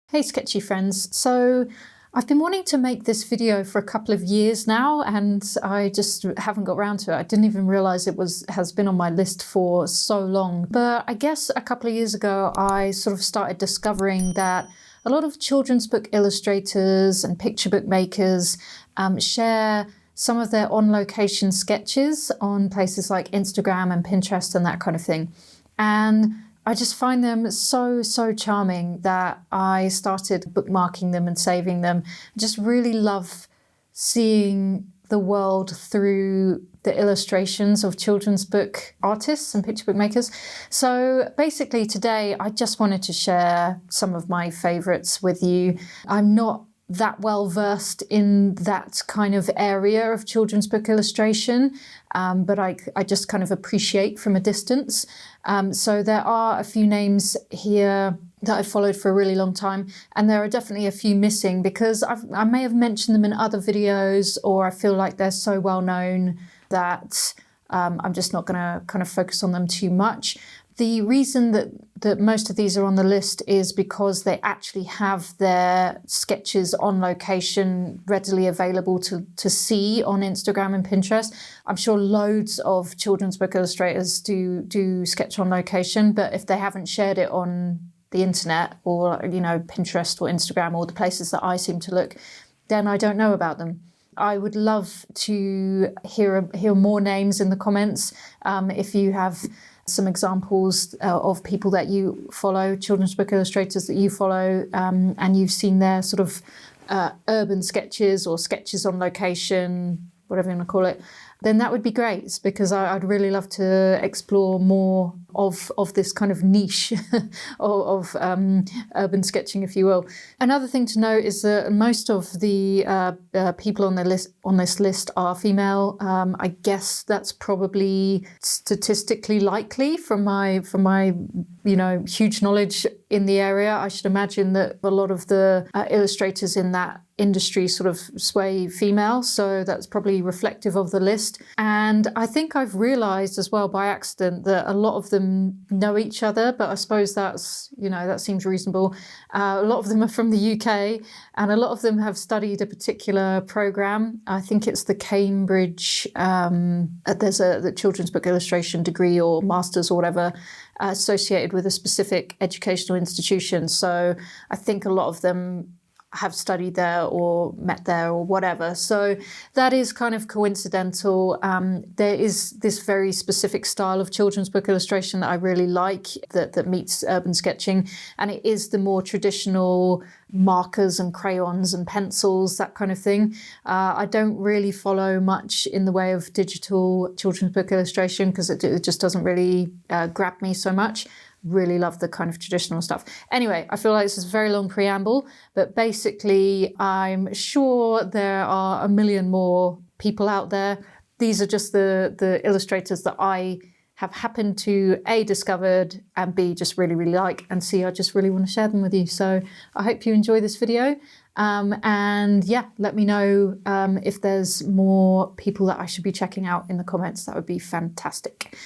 Hey Sketchy friends, so I've been wanting to make this video for a couple of years now and I just haven't got around to it. I didn't even realise it has been on my list for so long. But I guess a couple of years ago I sort of started discovering that a lot of children's book illustrators and picture book makers share some of their on-location sketches on places like Instagram and Pinterest and that kind of thing. And I just find them so charming that I started bookmarking them and saving them. I just really love seeing the world through the illustrations of children's book artists and picture book makers. So basically today I just wanted to share some of my favourites with you. I'm not that well versed in that kind of area of children's book illustration, but I just kind of appreciate from a distance. So there are a few names here that I've followed for a really long time, and there are definitely a few missing because I may have mentioned them in other videos, or I feel like they're so well known that I'm just not going to kind of focus on them too much. The reason that most of these are on the list is because they actually have their sketches on location readily available to see on Instagram and Pinterest. I'm sure loads of children's book illustrators do sketch on location, but if they haven't shared it on the internet or, you know, Pinterest or Instagram or the places that I seem to look, then I don't know about them. I would love to hear more names in the comments. If you have some examples of people that you follow, children's book illustrators that you follow, and you've seen their sort of urban sketches or sketches on location, whatever you want to call it, then that would be great, because I'd really love to explore more of this kind of niche of urban sketching, if you will. Another thing to note is that most of the people on this list are female. I guess that's probably statistically likely from my huge knowledge in the area. I should imagine that a lot of the illustrators in that industry sort of sway female, so that's probably reflective of the list. And I think I've realised as well by accident that a lot of them know each other, but I suppose that seems reasonable. A lot of them are from the UK, and a lot of them have studied a particular programme. I think it's the Cambridge, there's the children's book illustration degree or masters or whatever, associated with a specific educational institution. So I think a lot of them have studied there or met there or whatever. So that is kind of coincidental. There is this very specific style of children's book illustration that I really like that meets urban sketching, and it is the more traditional markers and crayons and pencils, that kind of thing. I don't really follow much in the way of digital children's book illustration because it just doesn't really grab me so much. Really love the kind of traditional stuff. Anyway, I feel like this is a very long preamble, but basically I'm sure there are a million more people out there. These are just the illustrators that I have happened to A, discovered, and B, just really like, and C, I just really want to share them with you. So I hope you enjoy this video. And yeah, let me know if there's more people that I should be checking out in the comments. That would be fantastic.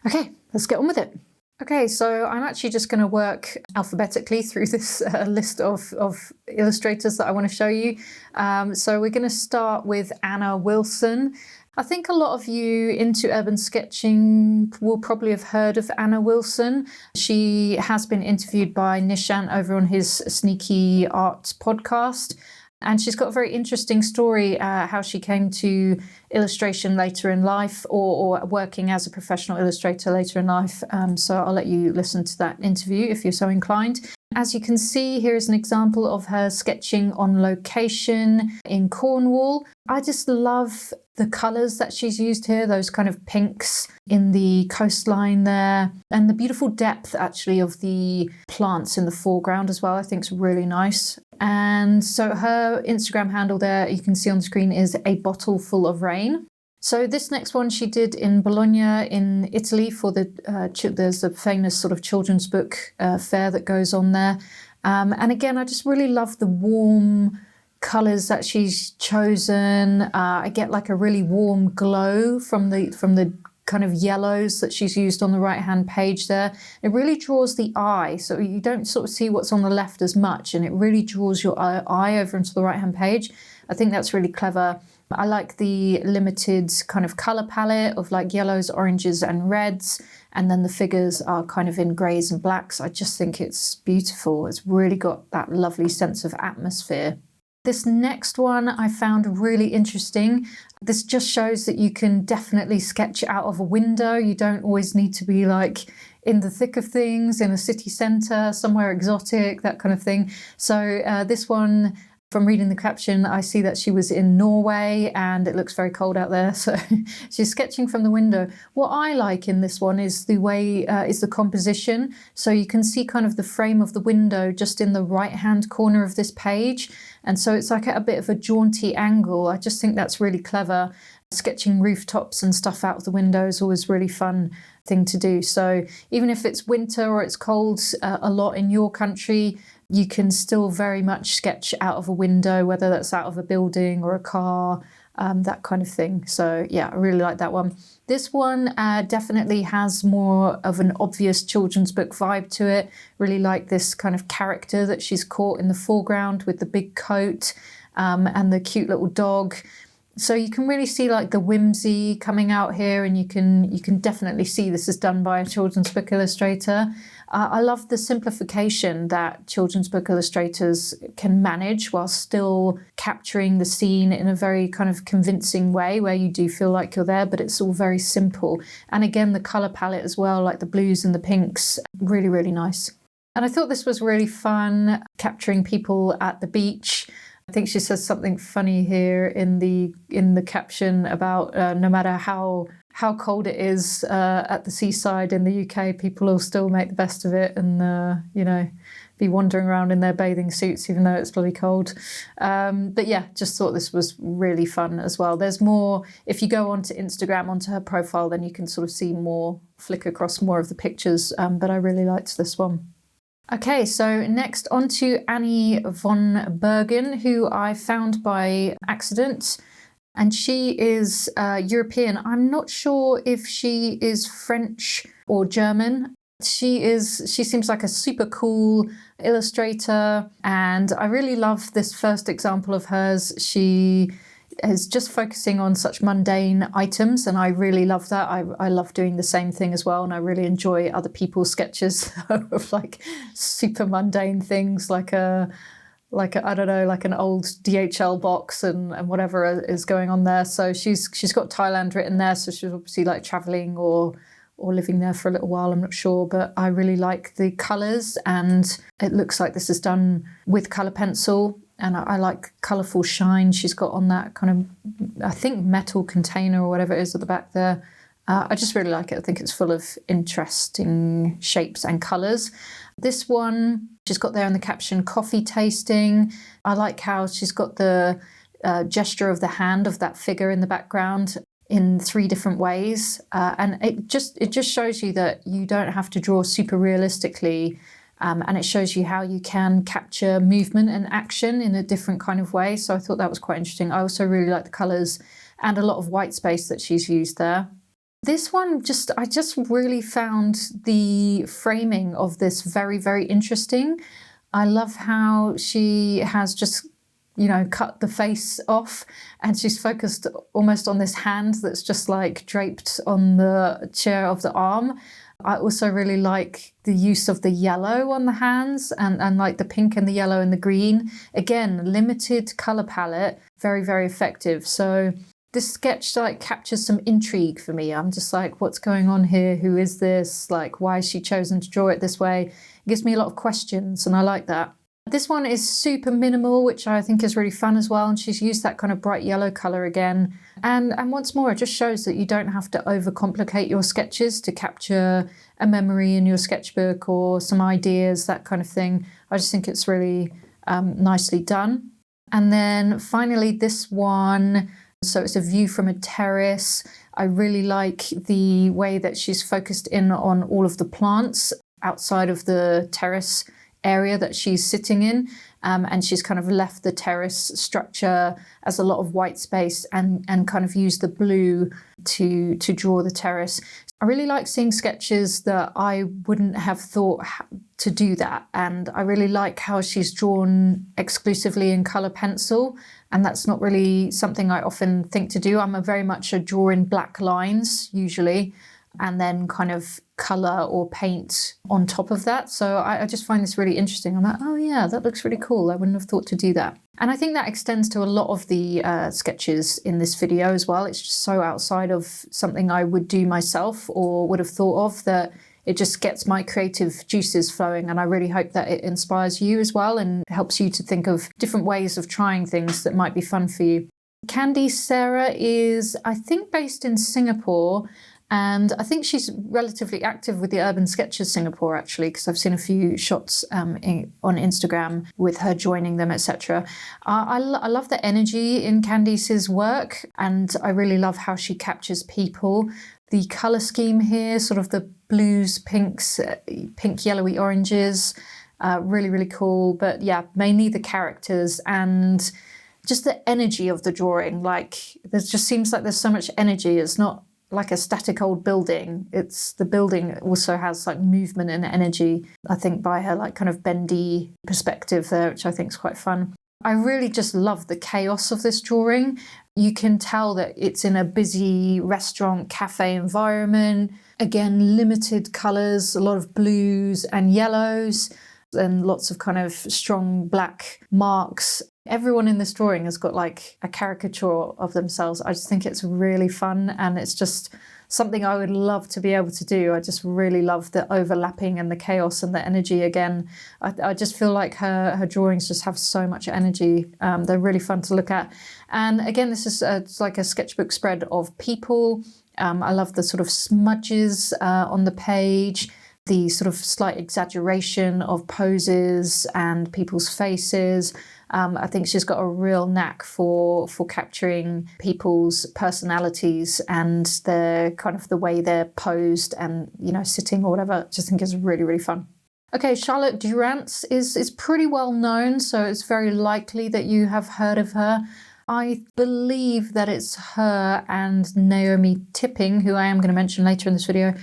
Okay, let's get on with it. Okay, so I'm actually just going to work alphabetically through this list of illustrators that I want to show you. So we're going to start with Anna Wilson. I think a lot of you into urban sketching will probably have heard of Anna Wilson. She has been interviewed by Nishant over on his Sneaky Art podcast. And she's got a very interesting story, how she came to illustration later in life, or working as a professional illustrator later in life. So I'll let you listen to that interview if you're so inclined. As you can see, here is an example of her sketching on location in Cornwall. I just love the colours that she's used here, those kind of pinks in the coastline there, and the beautiful depth actually of the plants in the foreground as well. I think it's really nice. And so her Instagram handle there, you can see on the screen, is A Bottle Full of Rain. So this next one she did in Bologna in Italy for there's a famous sort of children's book fair that goes on there. And again, I just really love the warm colours that she's chosen. I get like a really warm glow from the kind of yellows that she's used on the right-hand page there. It really draws the eye, so you don't sort of see what's on the left as much, and it really draws your eye over into the right-hand page. I think that's really clever. I like the limited kind of colour palette of like yellows, oranges and reds, and then the figures are kind of in greys and blacks. I just think it's beautiful. It's really got that lovely sense of atmosphere. This next one I found really interesting. This just shows that you can definitely sketch out of a window. You don't always need to be like in the thick of things, in a city centre, somewhere exotic, that kind of thing. So this one, from reading the caption, I see that she was in Norway and it looks very cold out there, so she's sketching from the window. What I like in this one is the way, is the composition. So you can see kind of the frame of the window just in the right-hand corner of this page. And so it's like at a bit of a jaunty angle. I just think that's really clever. Sketching rooftops and stuff out of the window is always really fun thing to do. So even if it's winter or it's cold a lot in your country, you can still very much sketch out of a window, whether that's out of a building or a car, that kind of thing. So yeah, I really like that one. This one definitely has more of an obvious children's book vibe to it. Really like this kind of character that she's caught in the foreground with the big coat and the cute little dog. So you can really see like the whimsy coming out here, and you can definitely see this is done by a children's book illustrator. I love the simplification that children's book illustrators can manage while still capturing the scene in a very kind of convincing way where you do feel like you're there, but it's all very simple. And again, the colour palette as well, like the blues and the pinks, really, really nice. And I thought this was really fun, capturing people at the beach. I think she says something funny here in the caption about no matter how cold it is at the seaside in the UK, people will still make the best of it and you know, be wandering around in their bathing suits even though it's bloody cold. But yeah, just thought this was really fun as well. There's more, if you go onto Instagram, onto her profile, then you can sort of see more, flick across more of the pictures, but I really liked this one. Okay, so next on to Anni von Bergen, who I found by accident. And she is European. I'm not sure if she is French or German. She seems like a super cool illustrator, and I really love this first example of hers. She is just focusing on such mundane items, and I really love that. I love doing the same thing as well, and I really enjoy other people's sketches of like super mundane things, like I don't know, like an old DHL box and whatever is going on there. So she's got Thailand written there, so she's obviously like traveling or living there for a little while, I'm not sure, but I really like the colours, and it looks like this is done with colour pencil, and I like colourful shine she's got on that kind of, I think, metal container or whatever it is at the back there. I just really like it. I think it's full of interesting shapes and colours. This one, she's got there in the caption, coffee tasting. I like how she's got the gesture of the hand of that figure in the background in 3 different ways. And it just shows you that you don't have to draw super realistically, and it shows you how you can capture movement and action in a different kind of way. So I thought that was quite interesting. I also really like the colours and a lot of white space that she's used there. This one, I just really found the framing of this very, very interesting. I love how she has just, you know, cut the face off, and she's focused almost on this hand that's just like draped on the chair of the arm. I also really like the use of the yellow on the hands and like the pink and the yellow and the green. Again, limited colour palette, very, very effective. So this sketch like captures some intrigue for me. I'm just like, what's going on here? Who is this? Like, why has she chosen to draw it this way? It gives me a lot of questions, and I like that. This one is super minimal, which I think is really fun as well. And she's used that kind of bright yellow colour again. And once more, it just shows that you don't have to overcomplicate your sketches to capture a memory in your sketchbook or some ideas, that kind of thing. I just think it's really nicely done. And then finally, this one, so it's a view from a terrace. I really like the way that she's focused in on all of the plants outside of the terrace area that she's sitting in, and she's kind of left the terrace structure as a lot of white space and kind of used the blue to draw the terrace. I really like seeing sketches that I wouldn't have thought to do that, and I really like how she's drawn exclusively in colour pencil, and that's not really something I often think to do. I'm very much a draw in black lines usually, and then kind of colour or paint on top of that. So I just find this really interesting. I'm like, oh yeah, that looks really cool. I wouldn't have thought to do that. And I think that extends to a lot of the sketches in this video as well. It's just so outside of something I would do myself or would have thought of, that it just gets my creative juices flowing. And I really hope that it inspires you as well and helps you to think of different ways of trying things that might be fun for you. Candice Sarah is, I think, based in Singapore. And I think she's relatively active with the Urban Sketchers Singapore, actually, because I've seen a few shots on Instagram with her joining them, etc. I love the energy in Candice's work, and I really love how she captures people. The colour scheme here, sort of the blues, pinks, pink, yellowy oranges, really, really cool. But yeah, mainly the characters and just the energy of the drawing. Like, there just seems like there's so much energy. It's not like a static old building. It's the building also has like movement and energy, I think, by her like kind of bendy perspective there, which I think is quite fun. I really just love the chaos of this drawing. You can tell that it's in a busy restaurant, cafe environment. Again, limited colours, a lot of blues and yellows, and lots of kind of strong black marks. Everyone in this drawing has got like a caricature of themselves. I just think it's really fun, and it's just something I would love to be able to do. I just really love the overlapping and the chaos and the energy again. I just feel like her drawings just have so much energy. They're really fun to look at. And again, this is it's like a sketchbook spread of people. I love the sort of smudges on the page, the sort of slight exaggeration of poses and people's faces. I think she's got a real knack for capturing people's personalities and the kind of the way they're posed and, you know, sitting or whatever. I just think it's really, really fun. Okay, Charlotte Durance is pretty well known, so it's very likely that you have heard of her. I believe that it's her and Naomi Tipping, who I am going to mention later in this video,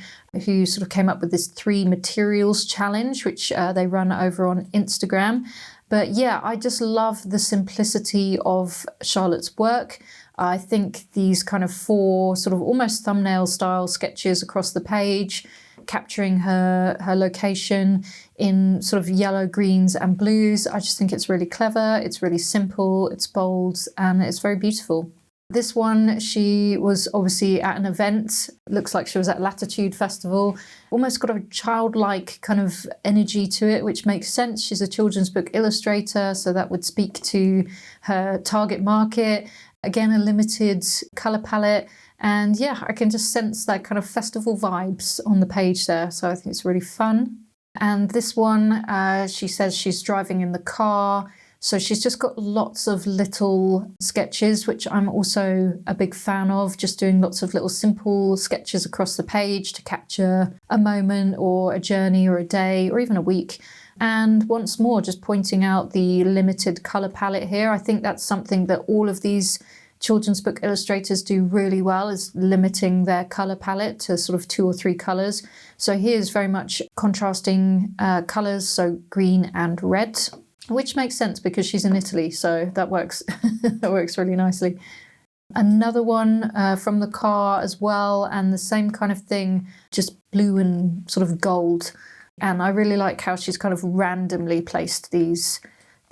who sort of came up with this 3 materials challenge, which they run over on Instagram. But yeah, I just love the simplicity of Charlotte's work. I think these kind of 4 sort of almost thumbnail style sketches across the page, capturing her location in sort of yellow, greens and blues. I just think it's really clever, it's really simple, it's bold, and it's very beautiful. This one, she was obviously at an event. Looks like she was at Latitude Festival. Almost got a childlike kind of energy to it, which makes sense. She's a children's book illustrator, so that would speak to her target market. Again, a limited colour palette. And yeah, I can just sense that kind of festival vibes on the page there. So I think it's really fun. And this one, she says she's driving in the car. So she's just got lots of little sketches, which I'm also a big fan of, just doing lots of little simple sketches across the page to capture a moment or a journey or a day or even a week. And once more, just pointing out the limited colour palette here. I think that's something that all of these children's book illustrators do really well, is limiting their colour palette to sort of 2 or 3 colours. So here's very much contrasting colours, so green and red. Which makes sense because she's in Italy, so that works. That works really nicely. Another one from the car as well, and the same kind of thing, just blue and sort of gold. And I really like how she's kind of randomly placed these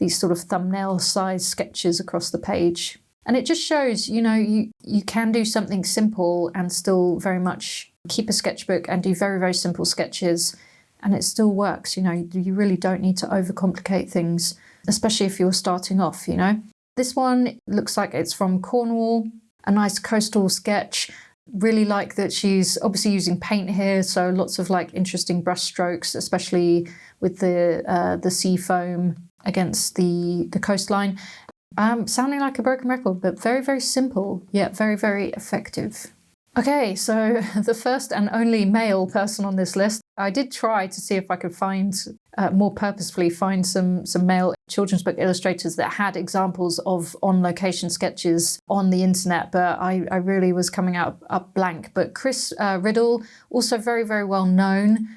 sort of thumbnail size sketches across the page. And it just shows, you know, you can do something simple and still very much keep a sketchbook and do very, very simple sketches. And it still works, you know, you really don't need to overcomplicate things, especially if you're starting off, you know. This one looks like it's from Cornwall, a nice coastal sketch. Really like that she's obviously using paint here, so lots of like interesting brush strokes, especially with the sea foam against the coastline. Sounding like a broken record, but very, very simple, yet very, very effective. Okay, so the first and only male person on this list, I did try to see if I could find, more purposefully find some male children's book illustrators that had examples of on-location sketches on the internet, but I really was coming out up blank. But Chris Riddell, also very, very well known,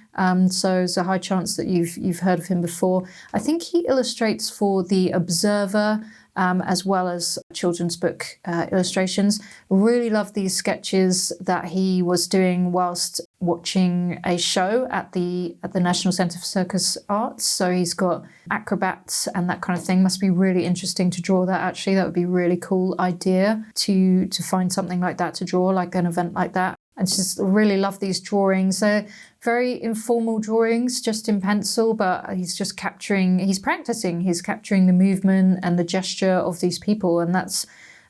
so there's a high chance that you've heard of him before. I think he illustrates for The Observer, as well as children's book illustrations. Really love these sketches that he was doing whilst watching a show at the National Centre for Circus Arts. So he's got acrobats and that kind of thing. Must be really interesting to draw that, actually. That would be a really cool idea to find something like that to draw, like an event like that. And just really love these drawings. They're very informal drawings, just in pencil, but he's capturing the movement and the gesture of these people. And that's,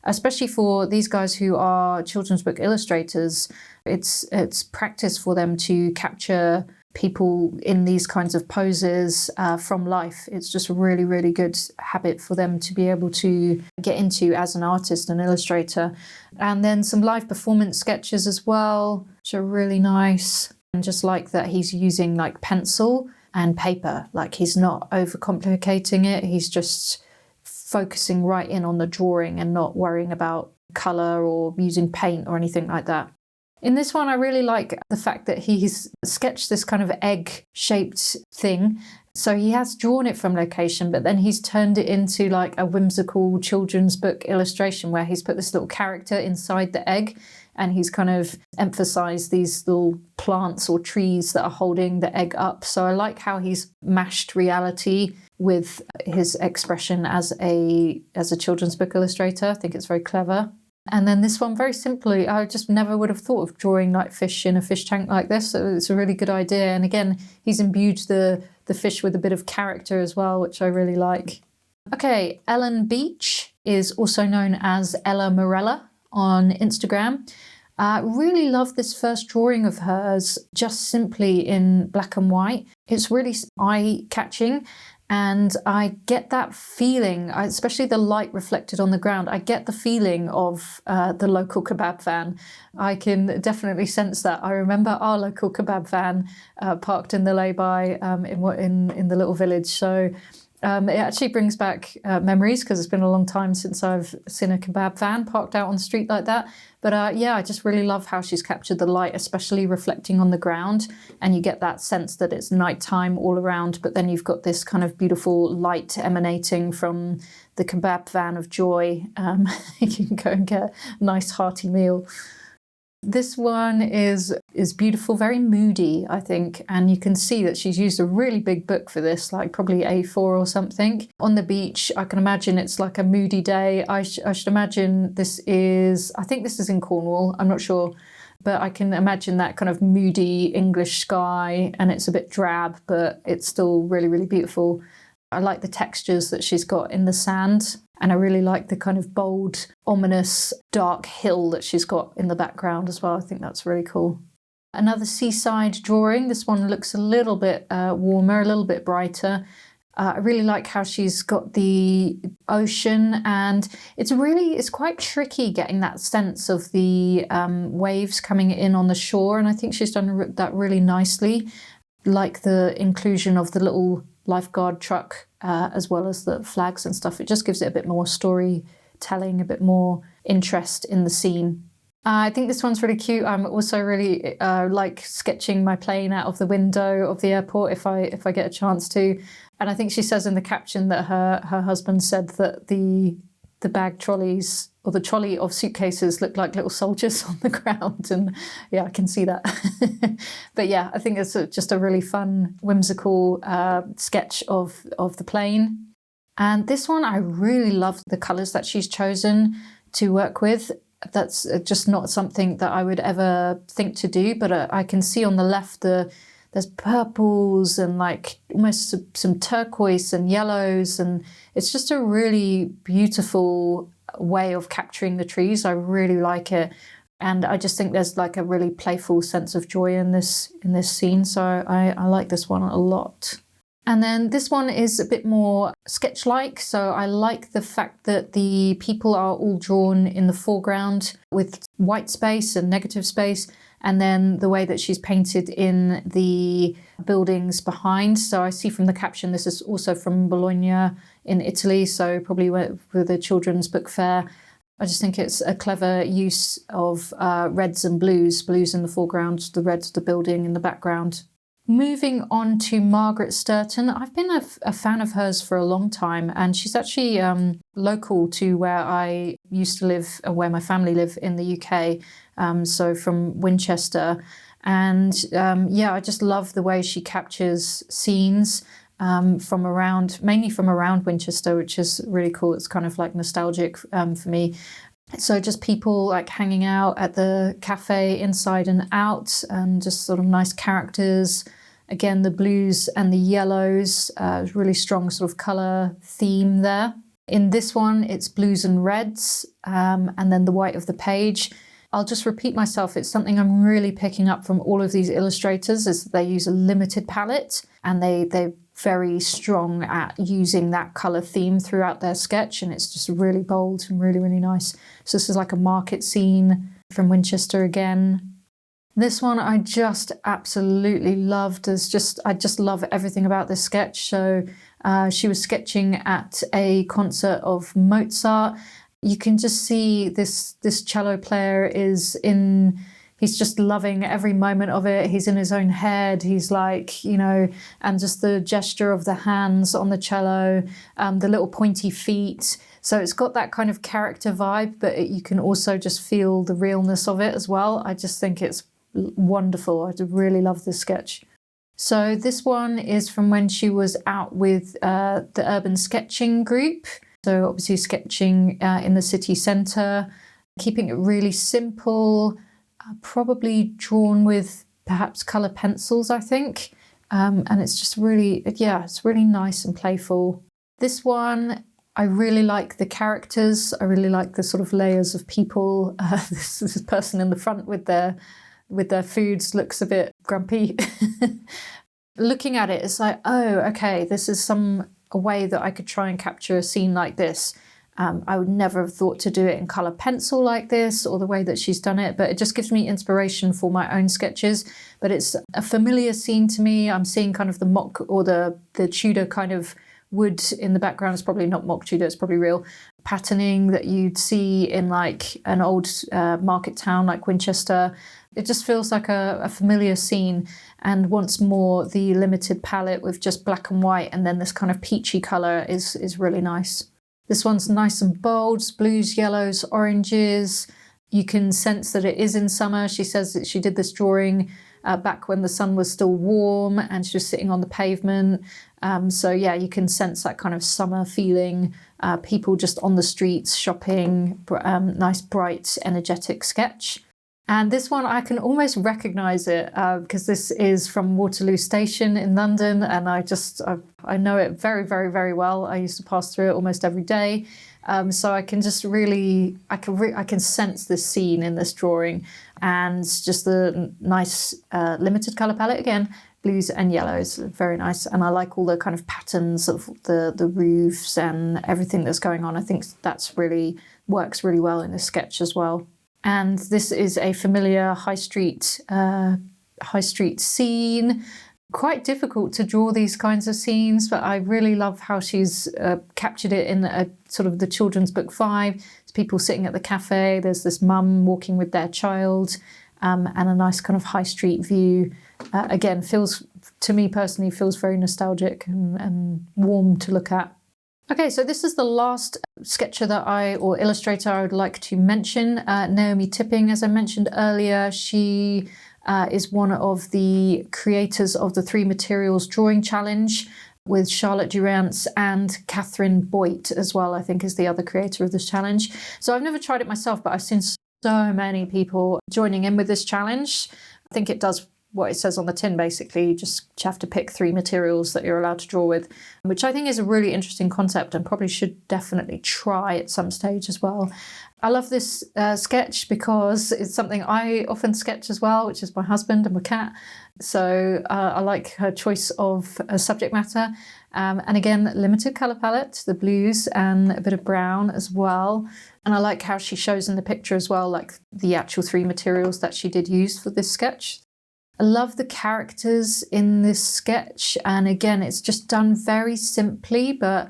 especially for these guys who are children's book illustrators, it's practice for them to capture people in these kinds of poses from life. It's just a really, really good habit for them to be able to get into as an artist and illustrator. And then some live performance sketches as well, which are really nice. And just like that he's using like pencil and paper, like he's not overcomplicating it. He's just focusing right in on the drawing and not worrying about colour or using paint or anything like that. In this one, I really like the fact that he's sketched this kind of egg-shaped thing. So he has drawn it from location, but then he's turned it into like a whimsical children's book illustration where he's put this little character inside the egg, and he's kind of emphasised these little plants or trees that are holding the egg up. So I like how he's mashed reality with his expression as a children's book illustrator. I think it's very clever. And then this one, very simply, I just never would have thought of drawing like fish in a fish tank like this. So it's a really good idea. And again, he's imbued the fish with a bit of character as well, which I really like. Okay, Ellen Beech is also known as Ella Morella on Instagram. Really love this first drawing of hers, just simply in black and white. It's really eye-catching. And I get that feeling, especially the light reflected on the ground, I get the feeling of the local kebab van. I can definitely sense that. I remember our local kebab van parked in the lay-by in the little village. So it actually brings back memories, because it's been a long time since I've seen a kebab van parked out on the street like that. But yeah, I just really love how she's captured the light, especially reflecting on the ground. And you get that sense that it's nighttime all around, but then you've got this kind of beautiful light emanating from the kebab van of joy. You can go and get a nice hearty meal. This one is beautiful, very moody, I think, and you can see that she's used a really big book for this, like probably A4 or something. On the beach, I can imagine it's like a moody day. I should imagine I think this is in Cornwall, I'm not sure, but I can imagine that kind of moody English sky, and it's a bit drab, but it's still really, really beautiful. I like the textures that she's got in the sand. And I really like the kind of bold, ominous, dark hill that she's got in the background as well. I think that's really cool. Another seaside drawing. This one looks a little bit warmer, a little bit brighter. I really like how she's got the ocean, and it's quite tricky getting that sense of the waves coming in on the shore. And I think she's done that really nicely. Like the inclusion of the little lifeguard truck, as well as the flags and stuff. It just gives it a bit more storytelling, a bit more interest in the scene. I think this one's really cute. I'm also really like sketching my plane out of the window of the airport if I get a chance to. And I think she says in the caption that her husband said that the bag trolleys, or the trolley of suitcases, look like little soldiers on the ground. And yeah, I can see that. But yeah, I think it's just a really fun, whimsical sketch of the plane. And this one, I really love the colours that she's chosen to work with. That's just not something that I would ever think to do, but I can see on the left there's purples and like almost some turquoise and yellows, and it's just a really beautiful way of capturing the trees. I really like it, and I just think there's like a really playful sense of joy in this scene. So I like this one a lot. And then this one is a bit more sketch-like. So I like the fact that the people are all drawn in the foreground with white space and negative space. and then the way that she's painted in the buildings behind. So I see from the caption, this is also from Bologna in Italy, so probably with a children's book fair. I just think it's a clever use of reds and blues in the foreground, the reds of the building in the background. Moving on to Margaret Sturton, I've been a fan of hers for a long time, and she's actually local to where I used to live, where my family live in the UK, so from Winchester. And I just love the way she captures scenes mainly from around Winchester, which is really cool. It's kind of like nostalgic for me. So just people like hanging out at the cafe inside and out, and just sort of nice characters. Again, the blues and the yellows, really strong sort of colour theme there. In this one, it's blues and reds, and then the white of the page. I'll just repeat myself, it's something I'm really picking up from all of these illustrators, is they use a limited palette, and they're very strong at using that colour theme throughout their sketch, and it's just really bold and really, really nice. So this is like a market scene from Winchester again. This one I just absolutely loved. I just love everything about this sketch. So she was sketching at a concert of Mozart. You can just see this cello player he's just loving every moment of it. He's in his own head. He's like, and just the gesture of the hands on the cello, the little pointy feet. So it's got that kind of character vibe, but you can also just feel the realness of it as well. I just think it's wonderful. I really love this sketch. So this one is from when she was out with the urban sketching group. So obviously sketching in the city centre, keeping it really simple, probably drawn with perhaps colour pencils, I think. And it's just really, it's really nice and playful. This one, I really like the characters. I really like the sort of layers of people. This person in the front with their foods looks a bit grumpy. Looking at it, it's like, oh, okay, this is a way that I could try and capture a scene like this. I would never have thought to do it in colour pencil like this, or the way that she's done it, but it just gives me inspiration for my own sketches. But it's a familiar scene to me. I'm seeing kind of the mock or the Tudor kind of wood in the background. It's probably not mock Tudor, it's probably real patterning that you'd see in like an old market town like Winchester. It just feels like a familiar scene. And once more, the limited palette with just black and white and then this kind of peachy colour is really nice. This one's nice and bold, blues, yellows, oranges. You can sense that it is in summer. She says that she did this drawing back when the sun was still warm and she was sitting on the pavement. You can sense that kind of summer feeling. People just on the streets shopping, nice, bright, energetic sketch. And this one, I can almost recognise it because this is from Waterloo Station in London, and I know it very, very, very well. I used to pass through it almost every day, so I can just really, I can sense this scene in this drawing, and just the nice limited colour palette again, blues and yellows, very nice. And I like all the kind of patterns of the roofs and everything that's going on. I think that's really works really well in this sketch as well. And this is a familiar high street scene. Quite difficult to draw these kinds of scenes, but I really love how she's captured it in a sort of the children's book 5. There's people sitting at the cafe. There's this mum walking with their child, and a nice kind of high street view. Again, to me personally, feels very nostalgic and warm to look at. Okay, so this is the last sketcher or illustrator I would like to mention, Naomi Tipping. As I mentioned earlier, she is one of the creators of the 3 Materials Drawing Challenge with Charlotte Durance, and Catherine Boyd as well, I think, is the other creator of this challenge. So I've never tried it myself, but I've seen so many people joining in with this challenge. I think it does what it says on the tin, basically. You just have to pick 3 materials that you're allowed to draw with, which I think is a really interesting concept and probably should definitely try at some stage as well. I love this sketch because it's something I often sketch as well, which is my husband and my cat. So I like her choice of subject matter. And again, limited colour palette, the blues and a bit of brown as well. And I like how she shows in the picture as well, like the actual 3 materials that she did use for this sketch. I love the characters in this sketch. And again, it's just done very simply, but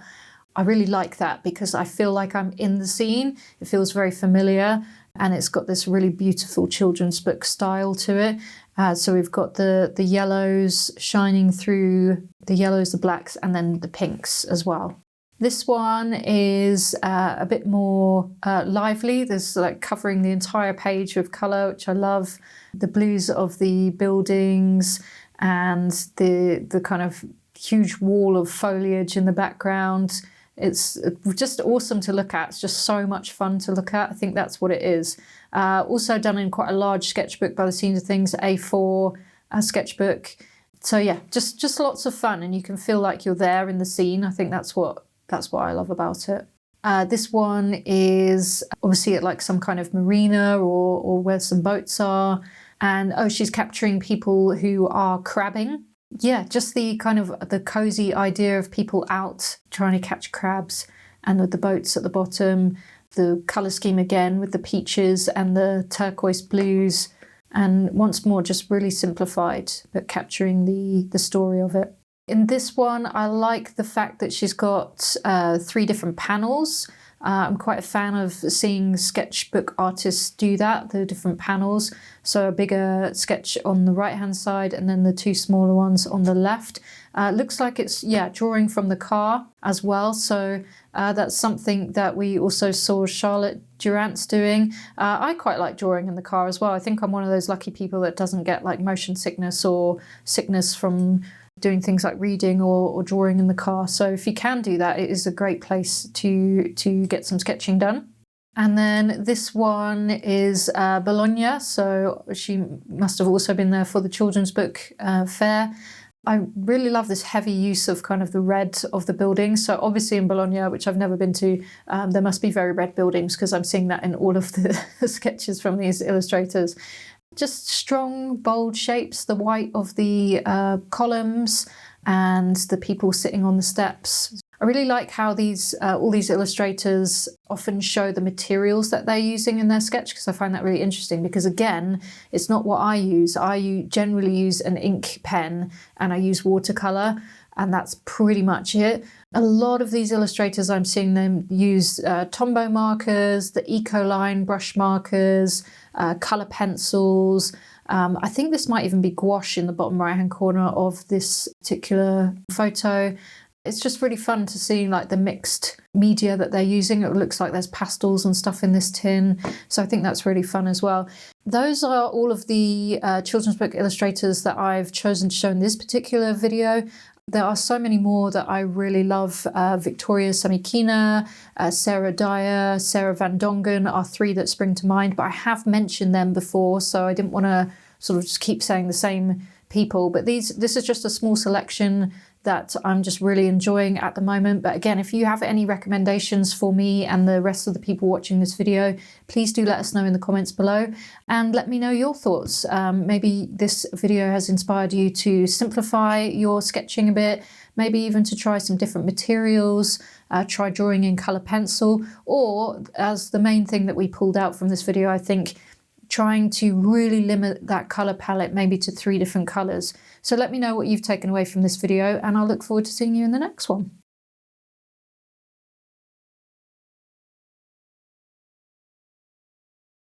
I really like that because I feel like I'm in the scene. It feels very familiar and it's got this really beautiful children's book style to it. So we've got the yellows shining through, the yellows, the blacks, and then the pinks as well. This one is a bit more lively. There's like covering the entire page with colour, which I love. The blues of the buildings and the kind of huge wall of foliage in the background. It's just awesome to look at. It's just so much fun to look at. I think that's what it is. Also done in quite a large sketchbook by the seams of things, A4 sketchbook. So yeah, just lots of fun, and you can feel like you're there in the scene. I think that's what I love about it. This one is obviously at like some kind of marina or where some boats are. And she's capturing people who are crabbing. Yeah, just the kind of the cozy idea of people out trying to catch crabs, and with the boats at the bottom, the colour scheme again with the peaches and the turquoise blues, and once more just really simplified but capturing the story of it. In this one, I like the fact that she's got 3 different panels. I'm quite a fan of seeing sketchbook artists do that, the different panels. So a bigger sketch on the right-hand side and then the 2 smaller ones on the left. Looks like it's, drawing from the car as well. So that's something that we also saw Charlotte Durance doing. I quite like drawing in the car as well. I think I'm one of those lucky people that doesn't get like motion sickness or sickness from doing things like reading or drawing in the car. So if you can do that, it is a great place to get some sketching done. And then this one is Bologna. So she must have also been there for the children's book fair. I really love this heavy use of kind of the red of the buildings. So obviously in Bologna, which I've never been to, there must be very red buildings because I'm seeing that in all of the sketches from these illustrators. Just strong, bold shapes, the white of the columns and the people sitting on the steps. I really like how these all these illustrators often show the materials that they're using in their sketch, because I find that really interesting, because again, it's not what I use. I generally use an ink pen and I use watercolour, and that's pretty much it. A lot of these illustrators, I'm seeing them use Tombow markers, the Ecoline brush markers, colour pencils. I think this might even be gouache in the bottom right-hand corner of this particular photo. It's just really fun to see like the mixed media that they're using. It looks like there's pastels and stuff in this tin. So I think that's really fun as well. Those are all of the children's book illustrators that I've chosen to show in this particular video. There are so many more that I really love. Victoria Samikina, Sarah Dyer, Sarah Van Dongen are 3 that spring to mind, but I have mentioned them before, so I didn't want to sort of just keep saying the same people. But this is just a small selection that I'm just really enjoying at the moment. But again, if you have any recommendations for me and the rest of the people watching this video, please do let us know in the comments below and let me know your thoughts. Maybe this video has inspired you to simplify your sketching a bit, maybe even to try some different materials, try drawing in colour pencil, or as the main thing that we pulled out from this video, I think trying to really limit that colour palette maybe to 3 different colours. So let me know what you've taken away from this video, and I'll look forward to seeing you in the next one.